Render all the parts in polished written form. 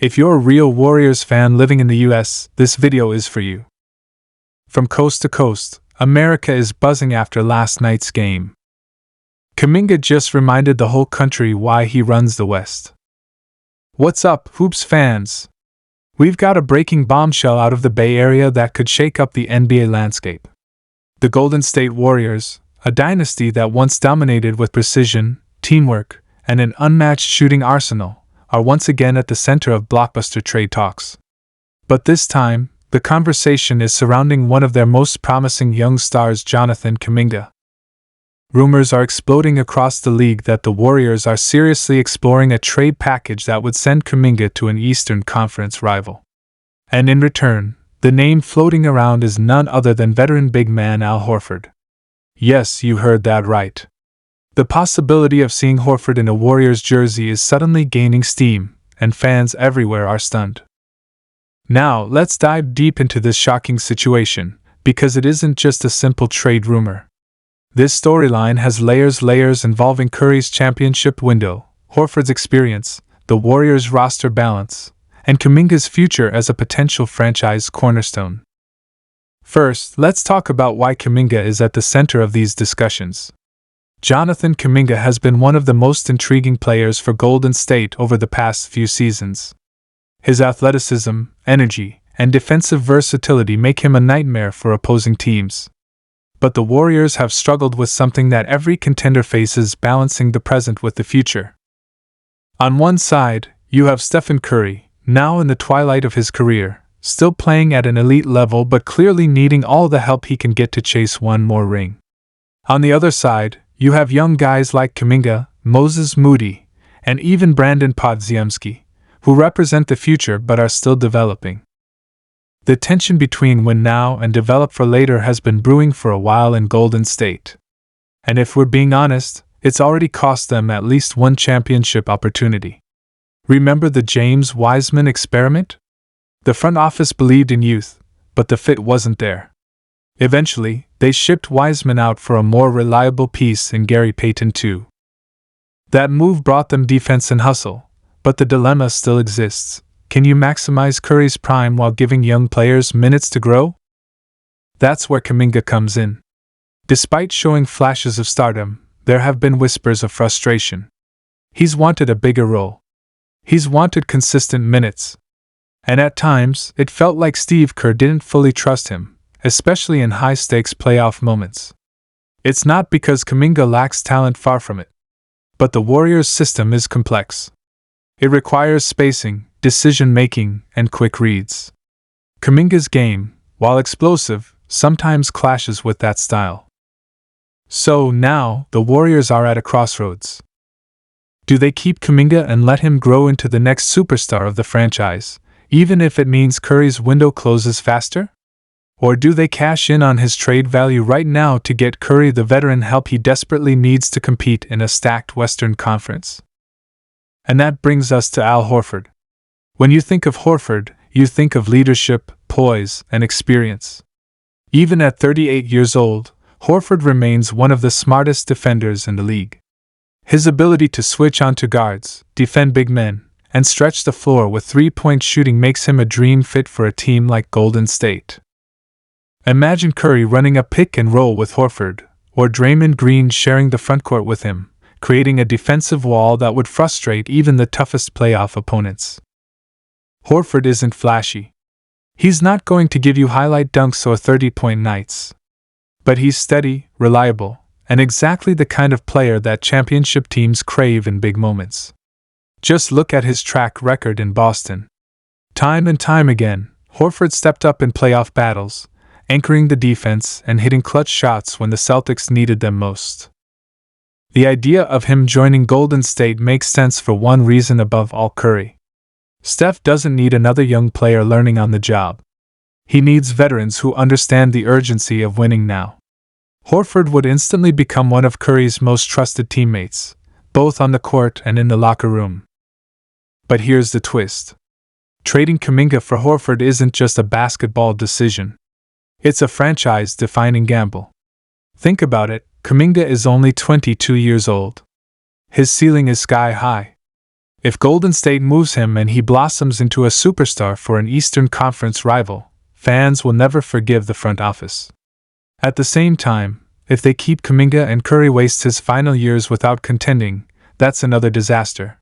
If you're a real Warriors fan living in the US, this video is for you. From coast to coast, America is buzzing after last night's game. Kuminga just reminded the whole country why he runs the West. What's up, Hoops fans? We've got a breaking bombshell out of the Bay Area that could shake up the NBA landscape. The Golden State Warriors, a dynasty that once dominated with precision, teamwork, and an unmatched shooting arsenal, are once again at the center of blockbuster trade talks. But this time, the conversation is surrounding one of their most promising young stars, Jonathan Kuminga. Rumors are exploding across the league that the Warriors are seriously exploring a trade package that would send Kuminga to an Eastern Conference rival. And in return, the name floating around is none other than veteran big man Al Horford. Yes, you heard that right. The possibility of seeing Horford in a Warriors jersey is suddenly gaining steam, and fans everywhere are stunned. Now, let's dive deep into this shocking situation, because it isn't just a simple trade rumor. This storyline has layers involving Curry's championship window, Horford's experience, the Warriors' roster balance, and Kuminga's future as a potential franchise cornerstone. First, let's talk about why Kuminga is at the center of these discussions. Jonathan Kuminga has been one of the most intriguing players for Golden State over the past few seasons. His athleticism, energy, and defensive versatility make him a nightmare for opposing teams. But the Warriors have struggled with something that every contender faces: balancing the present with the future. On one side, you have Steph Curry, now in the twilight of his career, still playing at an elite level but clearly needing all the help he can get to chase one more ring. On the other side, you have young guys like Kuminga, Moses Moody, and even Brandon Podziemski, who represent the future but are still developing. The tension between win now and develop for later has been brewing for a while in Golden State. And if we're being honest, it's already cost them at least one championship opportunity. Remember the James Wiseman experiment? The front office believed in youth, but the fit wasn't there. Eventually, they shipped Wiseman out for a more reliable piece in Gary Payton II. That move brought them defense and hustle, but the dilemma still exists. Can you maximize Curry's prime while giving young players minutes to grow? That's where Kuminga comes in. Despite showing flashes of stardom, there have been whispers of frustration. He's wanted a bigger role. He's wanted consistent minutes. And at times, it felt like Steve Kerr didn't fully trust him, especially in high-stakes playoff moments. It's not because Kuminga lacks talent, far from it. But the Warriors' system is complex. It requires spacing, decision-making, and quick reads. Kuminga's game, while explosive, sometimes clashes with that style. So now, the Warriors are at a crossroads. Do they keep Kuminga and let him grow into the next superstar of the franchise, even if it means Curry's window closes faster? Or do they cash in on his trade value right now to get Curry the veteran help he desperately needs to compete in a stacked Western Conference? And that brings us to Al Horford. When you think of Horford, you think of leadership, poise, and experience. Even at 38 years old, Horford remains one of the smartest defenders in the league. His ability to switch onto guards, defend big men, and stretch the floor with three-point shooting makes him a dream fit for a team like Golden State. Imagine Curry running a pick and roll with Horford, or Draymond Green sharing the frontcourt with him, creating a defensive wall that would frustrate even the toughest playoff opponents. Horford isn't flashy. He's not going to give you highlight dunks or 30-point nights. But he's steady, reliable, and exactly the kind of player that championship teams crave in big moments. Just look at his track record in Boston. Time and time again, Horford stepped up in playoff battles, anchoring the defense and hitting clutch shots when the Celtics needed them most. The idea of him joining Golden State makes sense for one reason above all: Curry. Steph doesn't need another young player learning on the job. He needs veterans who understand the urgency of winning now. Horford would instantly become one of Curry's most trusted teammates, both on the court and in the locker room. But here's the twist. Trading Kuminga for Horford isn't just a basketball decision. It's a franchise-defining gamble. Think about it, Kuminga is only 22 years old. His ceiling is sky high. If Golden State moves him and he blossoms into a superstar for an Eastern Conference rival, fans will never forgive the front office. At the same time, if they keep Kuminga and Curry wastes his final years without contending, that's another disaster.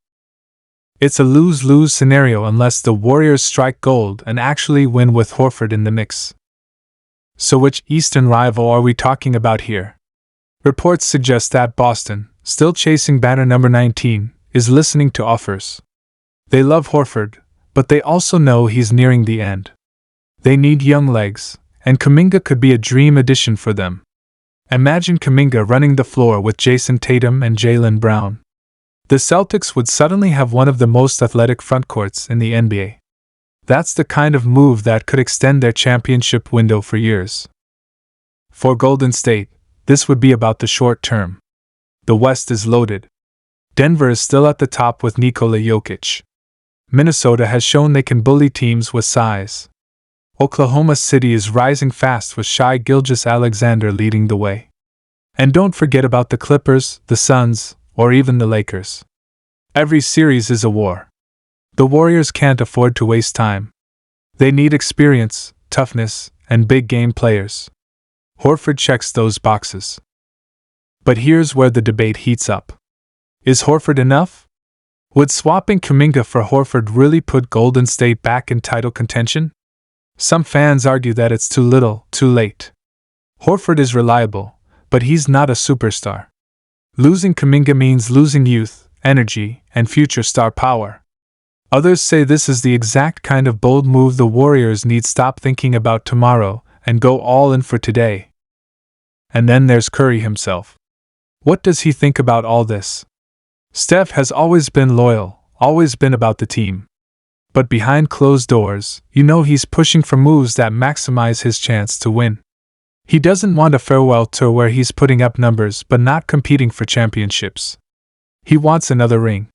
It's a lose-lose scenario unless the Warriors strike gold and actually win with Horford in the mix. So which Eastern rival are we talking about here? Reports suggest that Boston, still chasing banner number 19, is listening to offers. They love Horford, but they also know he's nearing the end. They need young legs, and Kuminga could be a dream addition for them. Imagine Kuminga running the floor with Jason Tatum and Jaylen Brown. The Celtics would suddenly have one of the most athletic frontcourts in the NBA. That's the kind of move that could extend their championship window for years. For Golden State, this would be about the short term. The West is loaded. Denver is still at the top with Nikola Jokic. Minnesota has shown they can bully teams with size. Oklahoma City is rising fast with Shai Gilgeous-Alexander leading the way. And don't forget about the Clippers, the Suns, or even the Lakers. Every series is a war. The Warriors can't afford to waste time. They need experience, toughness, and big game players. Horford checks those boxes. But here's where the debate heats up. Is Horford enough? Would swapping Kuminga for Horford really put Golden State back in title contention? Some fans argue that it's too little, too late. Horford is reliable, but he's not a superstar. Losing Kuminga means losing youth, energy, and future star power. Others say this is the exact kind of bold move the Warriors need. Stop thinking about tomorrow and go all in for today. And then there's Curry himself. What does he think about all this? Steph has always been loyal, always been about the team. But behind closed doors, you know he's pushing for moves that maximize his chance to win. He doesn't want a farewell tour where he's putting up numbers but not competing for championships. He wants another ring.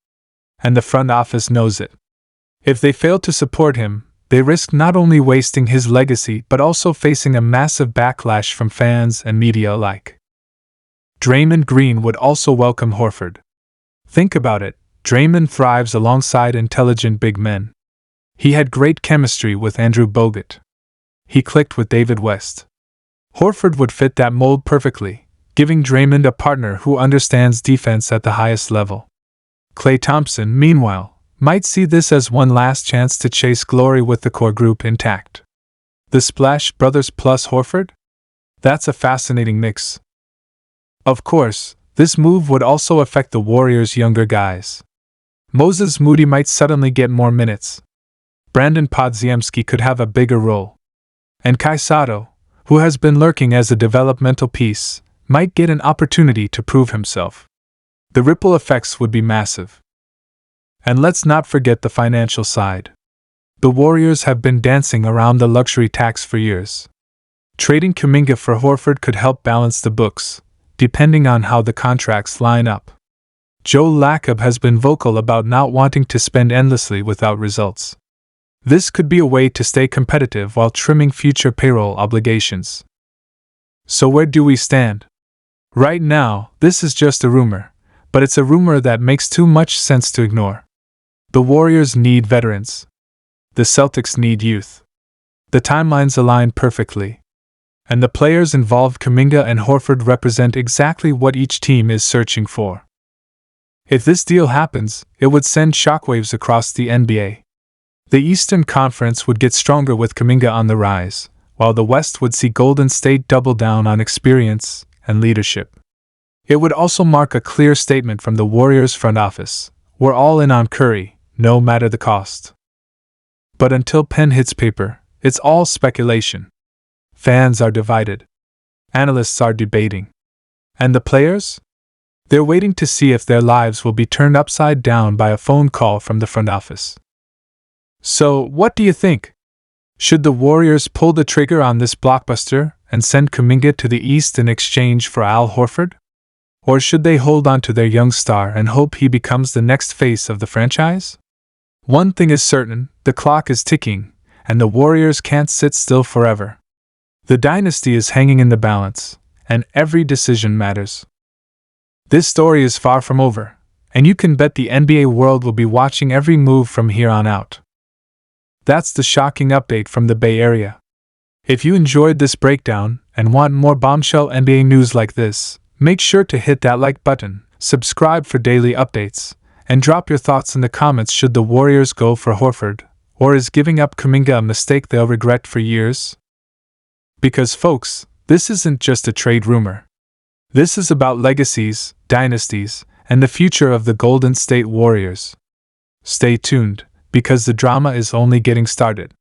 And the front office knows it. If they fail to support him, they risk not only wasting his legacy but also facing a massive backlash from fans and media alike. Draymond Green would also welcome Horford. Think about it, Draymond thrives alongside intelligent big men. He had great chemistry with Andrew Bogut. He clicked with David West. Horford would fit that mold perfectly, giving Draymond a partner who understands defense at the highest level. Klay Thompson, meanwhile, might see this as one last chance to chase glory with the core group intact. The Splash Brothers plus Horford? That's a fascinating mix. Of course, this move would also affect the Warriors' younger guys. Moses Moody might suddenly get more minutes. Brandon Podziemski could have a bigger role. And Kai Sato, who has been lurking as a developmental piece, might get an opportunity to prove himself. The ripple effects would be massive. And let's not forget the financial side. The Warriors have been dancing around the luxury tax for years. Trading Kuminga for Horford could help balance the books, depending on how the contracts line up. Joe Lacob has been vocal about not wanting to spend endlessly without results. This could be a way to stay competitive while trimming future payroll obligations. So where do we stand? Right now, this is just a rumor, but it's a rumor that makes too much sense to ignore. The Warriors need veterans. The Celtics need youth. The timelines align perfectly. And the players involved, Kuminga and Horford, represent exactly what each team is searching for. If this deal happens, it would send shockwaves across the NBA. The Eastern Conference would get stronger with Kuminga on the rise, while the West would see Golden State double down on experience and leadership. It would also mark a clear statement from the Warriors front office: we're all in on Curry, no matter the cost. But until pen hits paper, it's all speculation. Fans are divided. Analysts are debating. And the players? They're waiting to see if their lives will be turned upside down by a phone call from the front office. So, what do you think? Should the Warriors pull the trigger on this blockbuster and send Kuminga to the East in exchange for Al Horford? Or should they hold on to their young star and hope he becomes the next face of the franchise? One thing is certain, the clock is ticking, and the Warriors can't sit still forever. The dynasty is hanging in the balance, and every decision matters. This story is far from over, and you can bet the NBA world will be watching every move from here on out. That's the shocking update from the Bay Area. If you enjoyed this breakdown and want more bombshell NBA news like this, make sure to hit that like button, subscribe for daily updates, and drop your thoughts in the comments. Should the Warriors go for Horford, or is giving up Kuminga a mistake they'll regret for years? Because folks, this isn't just a trade rumor. This is about legacies, dynasties, and the future of the Golden State Warriors. Stay tuned, because the drama is only getting started.